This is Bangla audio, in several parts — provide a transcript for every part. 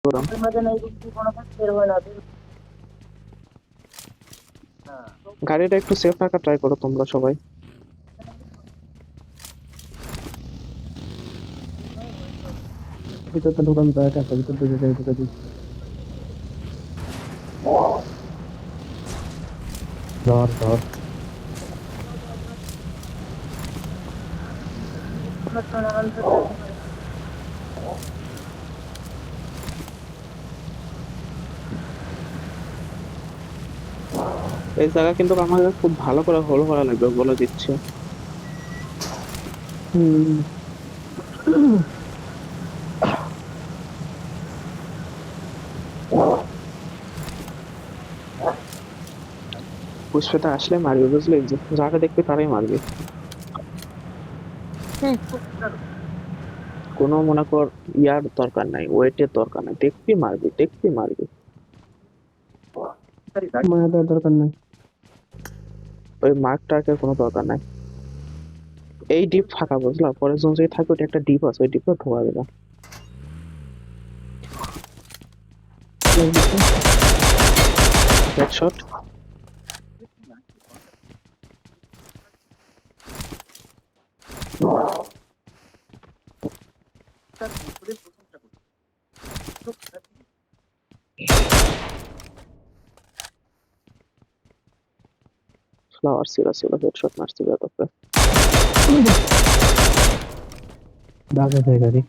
ওরম। গাড়িটা একটু সেফ রাখা ট্রাই করো তোমরা সবাই। ভিতর তো ঢোকান জায়গা আছে, ভিতর ঢুকে যাই ঢুকে দিই। ধর ধর এই জায়গা কিন্তু আমাদের খুব ভালো করে হোল্ড করা লাগবে বলে দিচ্ছে। হুম। পুষ্পটা আসলে মারবে, বুঝলি? যাকে দেখবে তারাই মারবে। কোনো মনে কর ইয়ার দরকার নাই, ওয়েটের দরকার নাই, দেখবি মারবি, দেখবি মারবি। মায়া দেওয়ার দরকার নাই। ওই মার্ক টার্কের কোনো দরকার নাই। এই ডিপ ফাঁকা, বুঝলা? পরের জন যদি থাকে, ওটা একটা ডিপ আছে, ওই ডিপটা ঢোকা দেবে। হেডশট। ফ্লাওয়ার ছিল হেডশট মারছে ব্যাপারটা। দাগে যায় গাড়ি।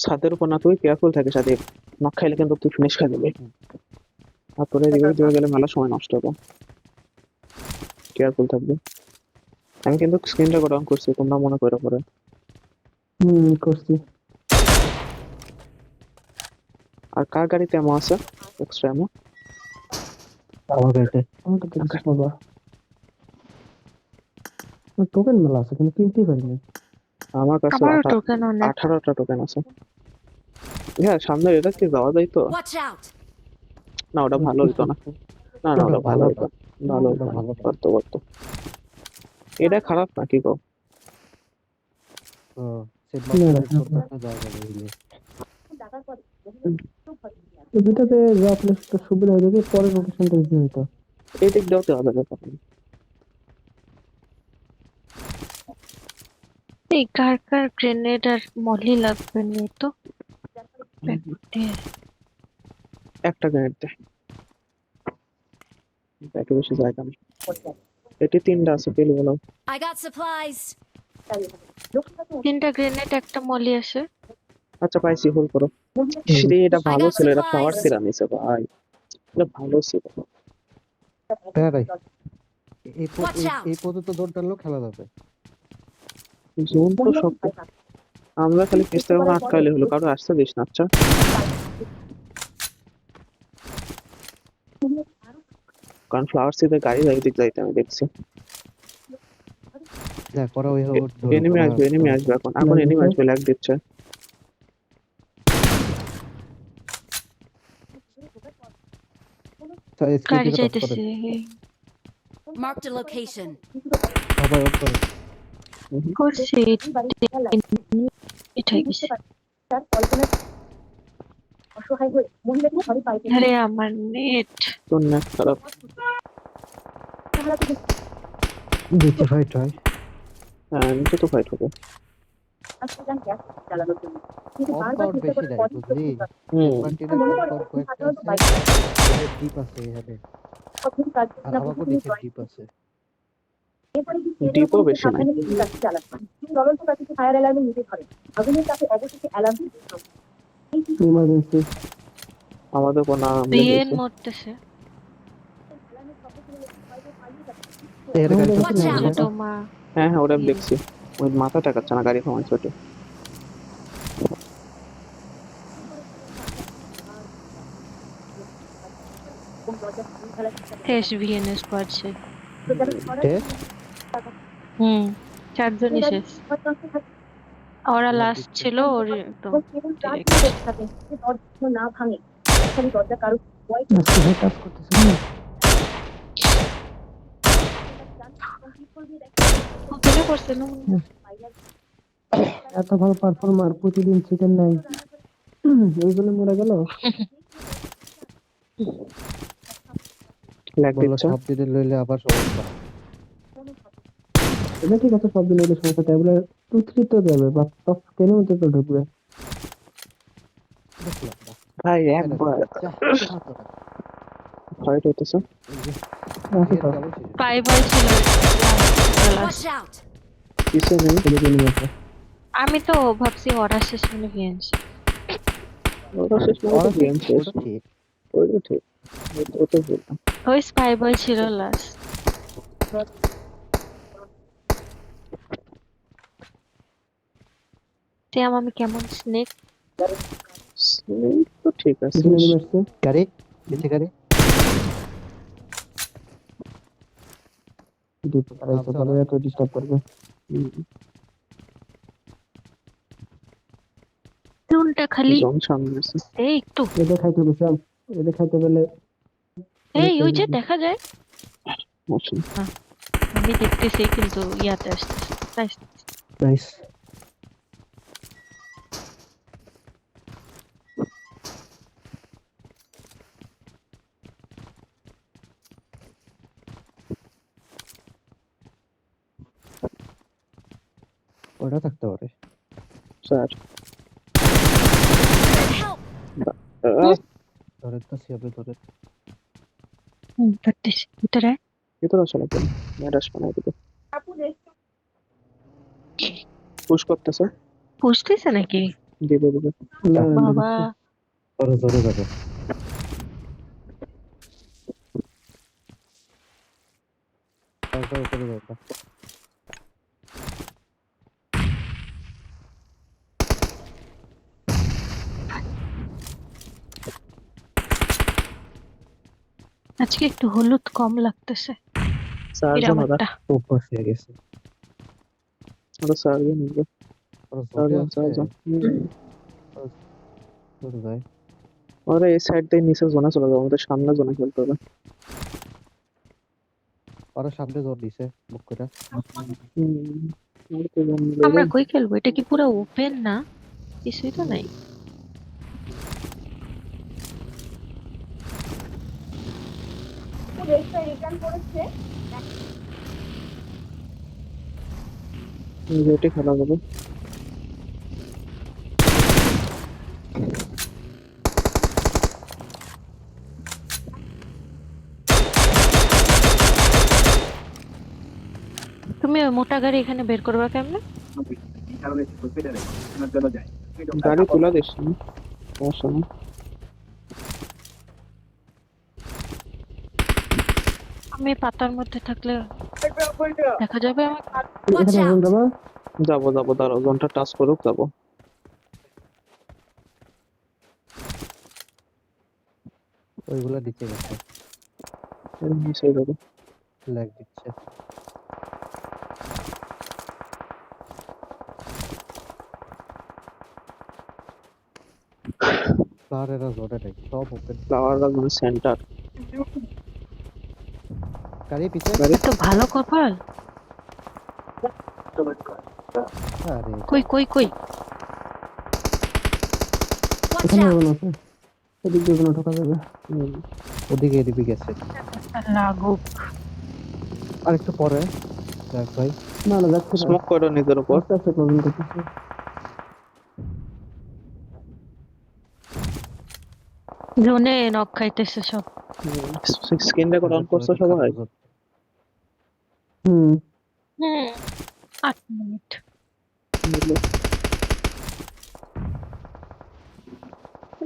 ছাদের উপর না, তুই কেয়ারফুল থাকিস, সাথে নক খাইলে কিন্তু তুই ফিনিশ খাই দিবি। আর তোরে রিভাইভ দিতে গেলে মেলা সময় নষ্ট হবে, কেয়ারফুল থাকবে। আমি কিন্তু স্ক্রিন রেকর্ড অন করছি, তোমরা মনে করো পরে। করছি। আর কার গাড়িতে এমন আছে এক্সট্রা এমন? আমার গাড়িতে আমার তো কিছু পাবা। টোকেন মেলা আছে কিন্তু কিনতেই পারিনি। আমার কাছে আমারও টোকেন অনেক। 18টা টোকেন আছে। হ্যাঁ, সামনে এটা কি যাওয়া যায় তো? Watch out! না, ওটা ভালো হইতো না। না না, ওটা ওটা ভালো ভালো হইতো তো, না, ভালো ওটা হইতো না। ভালো তো। করতো করতো। এটা খারাপ না, কি কও? সেট বক্স করতে একটা জায়গা দিলে দুটাতে রাখলে একটা সুবিধা হয়ে যাবে, পরের লোকেশনটা ইজি হইতো। এই দিক দেওয়াতে হবে না তখন। এই কার কার গ্রেনেড আর মলি লাগবে নিয়ে তো ব্যাগে। একটা গ্রেনেড দে, ব্যাগে বেশি জায়গা নেই। এটি 3টা আছে, পেলে বলো। I got supplies. 3টা গ্রেনেড একটা মলি আছে। আচ্ছা, পাইছি, হোল্ড করো। শ্রী, এটা I ভালো got ছিল, এটা ফ্লাওয়ার supplies. সিরা নিছে ভাই। এটা ভালো ছিল। প্যারাই Watch out! এই পর্যন্ত দৌড় টানলেও খেলা যাবে। জোন তো সব, আমরা খালি পেছ থেকে কোনো আটকাইলে হলো, কারো আসতে দিস না। আচ্ছা, কারণ ফ্লাওয়ার সিতে গাড়ি যাই দিক যাইতে আমি দেখছি। দেখ ওরা ওই এনিমি আসবে, এনিমি আসবে, এখন এখন এনিমি আসবে, ল্যাগ দিচ্ছে। গাড়ি যাইতেছে। Marked a location. সবাই অফ করে। করছি এটাই গেছে। আরে আমার নেট। তোর নেট খারাপ। দেখি ফাইট হয়। হ্যাঁ, নিচে তো ফাইট হবে। অফ পাওয়ার বেশি দেয় বুঝলি। হুম। পার্টির অফ পাওয়ার কয়েকটা আছে, ওদের ডিপ আছে এখানে। আর আমাকেও নিচে ডিপ আছে। ডিপও বেশি নাই। ইমার্জেন্সি আমাদের কোনো আরামলে বিএন হয়েছে। মরতেছে। এর গাড়ি তো Watch out! না। ছোট মা। হ্যাঁ হ্যাঁ, ওটা আমি দেখছি। ওই মাথা টাকাচ্ছে না, গাড়ি থামাই ছোট। শেষ ভিএনএস স্কোয়াড শেষ। শেষ? হুম, 4জনই শেষ। ওরা লাস্ট ছিল, ওর একদম direct। আজকে ভাই কাজ করতেছে না। ওখানে করছে না? এত ভালো পারফর্মার প্রতিদিন চিকেন নাই, ওই জন্য মরে গেল। ল্যাগ বললো দিচ্ছে। সব দিনে লইলে আবার সমস্যা। এটা ঠিক আছে, সব দিন লইলে সমস্যা, ট্যাবলে 2-3 তো যাবে বা টপ 10 মধ্যে তো ঢুকবে। দেখলাম না। ভাই এটা একবার যা, যা তোরা। ফাইট হইতেছে। এই যে, আছে এর তো, কেমন ছিল? পাই বয় ছিল Watch out! পিছে নেই। এদিকে নিয়ে আছে। আমি তো ভাবছি ওরা শেষ মানে ভিএনসি। ওটা শেষ মানে তো ওরা ঠিক, গেম শেষ। ওটা ঠিক। ওইটা ঠিক। ওটা ভুল না। ওই স্পাই বয় ছিল লাস্ট। তে আমি কেমন স্নেক। Snake তো ঠিক আছে। পিছনে নেমে আসছে। গাড়ি, নিচে গাড়ি। ডিপো তারাইছে, পরে এত ডিস্টার্ব করবে। কোনটা খালি জন সামনে আছে। এই একটু এদের খাইতে বসলাম, এদের খাইতে পেলে এই ওই যে দেখা যায়। আচ্ছা। আমি দেখতেছি কিন্তু ইয়াতে আসতেছে। নাইস। ওটা থাকতে পারে। Sir Help! ধরে তো সিয়াবে ধরে। দেখতেছি ভিতরে। ভিতরে আসলে কেন ম্যাডাস বানাই দিবে। পুশ করতেছে। বুঝতেছে নাকি? দিবে দিবে। না, বাবা ধরে ধরে যাবে। তারপর উপরে যাবে। আজকে একটু হলুদ কম লাগতেছে। সার্জন ওরা। একটা অভ্যাস হয়ে গেছে। ওরা সার্জন নিবে। ওরা জোরে সার্জন আছে। সার্জন। জোরে যায়। ওরা এই সাইড দিয়ে নিচে জোনে চলে যাবে, আমাদের সামনে জোনে খেলতে হবে। ওরা সামনে জোর দিছে বুক করে। আর তো জন আমরা নেবে। কই খেলবো? এটা কি পুরো ওপেন না? কিছুই তো নাই। যেটি খেলা যাবে। তুমি ওই মোটা গাড়ি এখানে বের করবা কেমনে? গাড়ি তোলা দিস না, সমস্যা নেই। আমি পাতার মধ্যে থাকলে দেখা যাবে আমার। Watch এখানে out! যাবা। যাবো যাবো, দাঁড়াও জোনটা টাচ করুক যাবো। ওইগুলা নিচে গেছে। এর নিচে যাবো। ল্যাগ দিচ্ছে। আর এরা জোরে নাই, সব ওপেন। ফ্লাওয়ার মানে সেন্টার। গাড়ি পিছে। গাড়ি এত ভালো কপাল। আরে কই কই কই? Watch এখানে out! কোনো আছে, এদিক দিয়ে কোনো ঢোকা যাবে। ওদিকে এদিকে গেছে। লাগুক। আর একটু পরে দেখ ভাই। না না, যাচ্ছে না, স্মোক করো নিজের উপর। আস্তে আস্তে ক্লোজিং করতেছে। জোনে নক খাইতেছে সব। স্ক্রিন রেকর্ড অন করছো সবাই? হুম, হুম 8 মিনিট।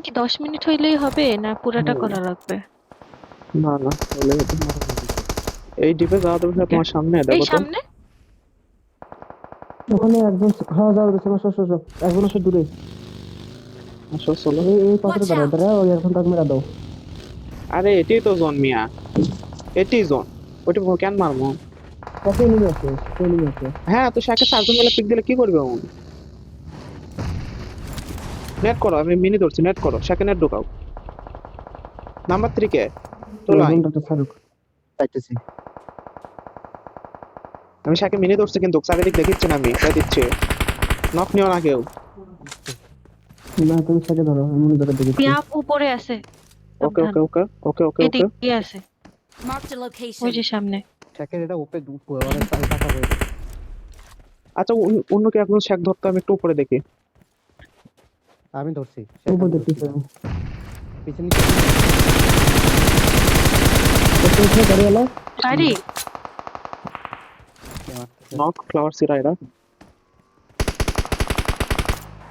কি 10 মিনিট হইলেই হবে না পুরাটা করা লাগবে? না না, বলে হতো। এই ডিপে যাওয়া দেবে তোমার সামনে, এই দেখো তো। সামনে ওখানে একজন, হ্যাঁ যাও দেখো, একজন আছে দূরে। আসো চলো। এই পাথরে Watch দাঁড়াও out! দাঁড়াও, ওই এখন তাক মেরা দাও। আরে এটাই তো জোন মিয়া, এটাই জোন। ওইটা কেন মারবো? কত এনিমি আছে, কত এনিমি আছে। হ্যাঁ তো সাকে সার্জন গেলে পিক দিলে কি করবে ও? নেট করো, আমি মিনি ধরছি, নেট করো, সাকে নেট ঢোকাও। নাম্বার 3 কে চলো আই। জোনটা তো ছাড়ুক। পাইতেছি। আমি সাকে মিনি ধরছি কিন্তু চারিদিক দেখিচ্ছি না, আমি তাই দিচ্ছি। নক নিও না কেউ। না তুমি সাথে ধরো, আমি মনে ধরে দেখেছি। পিয়া উপরে আছে, ওকে সাবধান। ওকে ওকে ওকে ওকে ওকে এদিকে আছে, Marked a ওই location. যে সামনে। শেখের এটা ওপে ওরা টাকা হয়ে আচ্ছা অন্য কি এখন শেক ধরতে, আমি একটু উপরে দেখি। আমি ধরছি উপর দেখতেছি আমি। পিছনে দেখতেছি গাড়িওয়ালা। গাড়ি নক ফ্লাওয়ার সিরা এরা।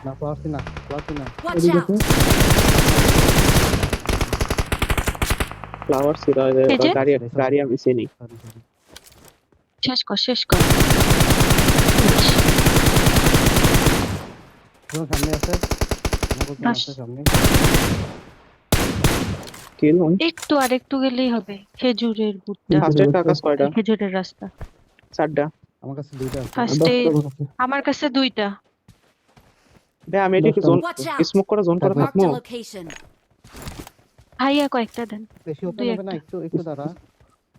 না পারছি না Watch এদিকে out. আছে। ফ্লাওয়ার সিরা এরা, এই যে। গাড়ি গাড়ি আমি চিনি। শেষ কর, শেষ কর। তোমার সামনে আছে না কোথাও বাস। আছে সামনে কিল অন। একটু আর একটু গেলেই হবে, খেজুরের ভুট্টা, ফার্স্ট এড কাকাস কয়টা? খেজুরের রাস্তা। চারটা। আমার কাছে দুইটা আছে ফার্স্ট 10টা এড ঘর আছে। আমার কাছে 2টা। বে আমি এদিকে দশটা। Zone Watch out. স্মোক করে জোন করে Marked থাকবো। a location. ভাইয়া কয়েকটা দেন। বেশি ওপেন দুই হবে না, একটা। একটু দাঁড়া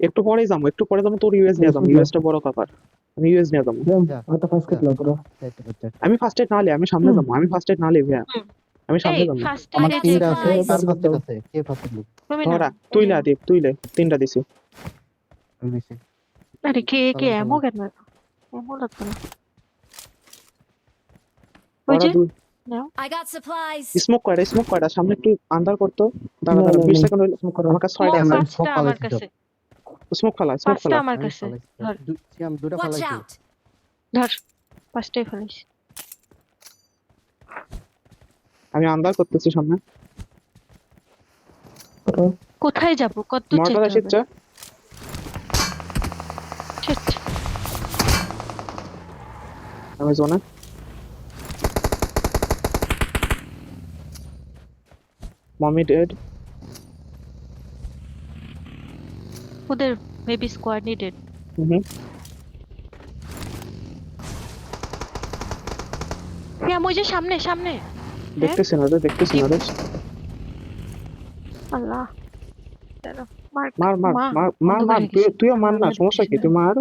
একটু পরেই যাবো, একটু পরে যাবো, তোর ইউএস নিয়ে যাবো, ইউএসটা বড় কাকার। আমি ইউএস নিয়ে যাবো। যা, একটা ফার্স্ট কেটে লাও তোরা। আমি ফার্স্ট এড না লে, আমি সামনে যাবো, আমি ফার্স্ট এড না লে ভাইয়া, হুম। আমি সামনে এই যাবো। ফার্স্ট আমার got এড তিনটা আছে supplies. তার ফার্স্ট আছে কে ফার্স্ট লুক তুমি না। ধরা তুই লা দীপ, তুই লে, তিনটা দিছি। আমি নিছি আরে কে কে চলো, এমো চলো। কেন? এমো লাগবে না। ওই ওরা যে দুই নাও। I got supplies. স্মোক কয়টা সামনে একটু আন্দার করতো। দাঁড়া না, দাঁড়া না, 20 না। সেকেন্ড হইলো। স্মোক করো। আমার কাছে 6টা ও আছে। আমি সব পাঁচটা আমার পালাইছি কাছে, স্মোক ফালা পাঁচটা আমার আমি কাছে। পালাইছি ধর আমি দুটো Watch পালাইছি out. ধর, পাঁচটাই ফেলিস। আমি আন্দার করতেছি সামনে। করো। কোথায় যাব? কত দূর মর্টার যেতে হবে? আসছে। Shit. আমি জোনে। Mummy dead. ওদের মেবি স্কোয়াড নিডেড। হুম হ্যাঁ ওই যে সামনে সামনে। দেখতেছি না রে, দেখতেছি না রে। আল্লাহ, দাঁড়াও, মার মার মার মা, মার মার অন্ধকার মার, হয়ে গেছে। তুইও মার না, আমার সমস্যা কি? দেখতেছি তুই না। মার,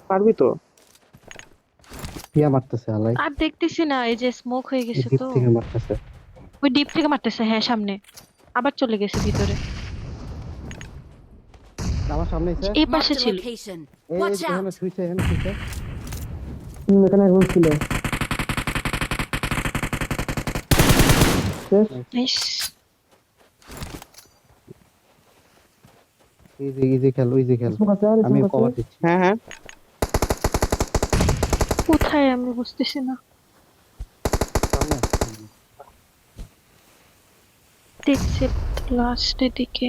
পারবি তো। পিয়া মারতেছে আলাই আর দেখতেছি না, এই যে স্মোক হয়ে গেছে জিপ তো। থেকে মারতেছে ওই ডিপ থেকে মারতেছে, হ্যাঁ সামনে। আবার চলে গেছে ভিতরে। আমার সামনে এসে এই পাশে Marked a ছিল। location. এই Watch এখানে out. শুইছে এখানে একজন ছিল। শেষ। নাইস। ইজি খেল স্মোক আছে আর আমি স্মোক কভার আছে। দিচ্ছি হ্যাঁ হ্যাঁ কোথায় আমি বুঝতেছি না। সামনে দেখছি লাস্টের দিকে।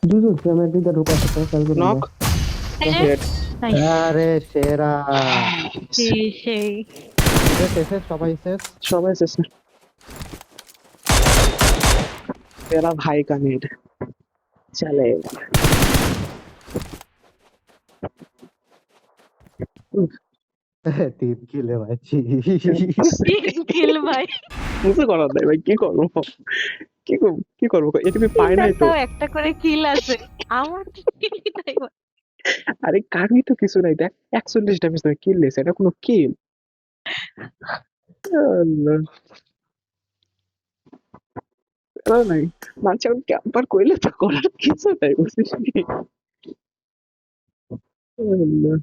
দুজন ফ্রেমের দিকে ঢোকা আছে, খেয়াল করে নক নাও। এই যে ডেড। নাইস। আরে সেরা সেই শেষ সবাই শেষ সবাই শেষ না। तेरा भाई का नेट चले। 3 কিলে ভাইছি কিল ভাই। কিছু করার নাই ভাই, কি করবো, কি করবো, এটুকু পাই নাই তো। তাও একটা করে কিল আছে, আমার তো কিলই নাই ভাই। আরে কারবি তো কিছু নাই, দেখ 41 ড্যামেজ ধরে কিল লেছে, এটা কোনো কিল? নাই মানছি, আমি ক্যাম্পার কইলে তো করার কিছু নাই, বুঝছিস কি? আল্লাহ।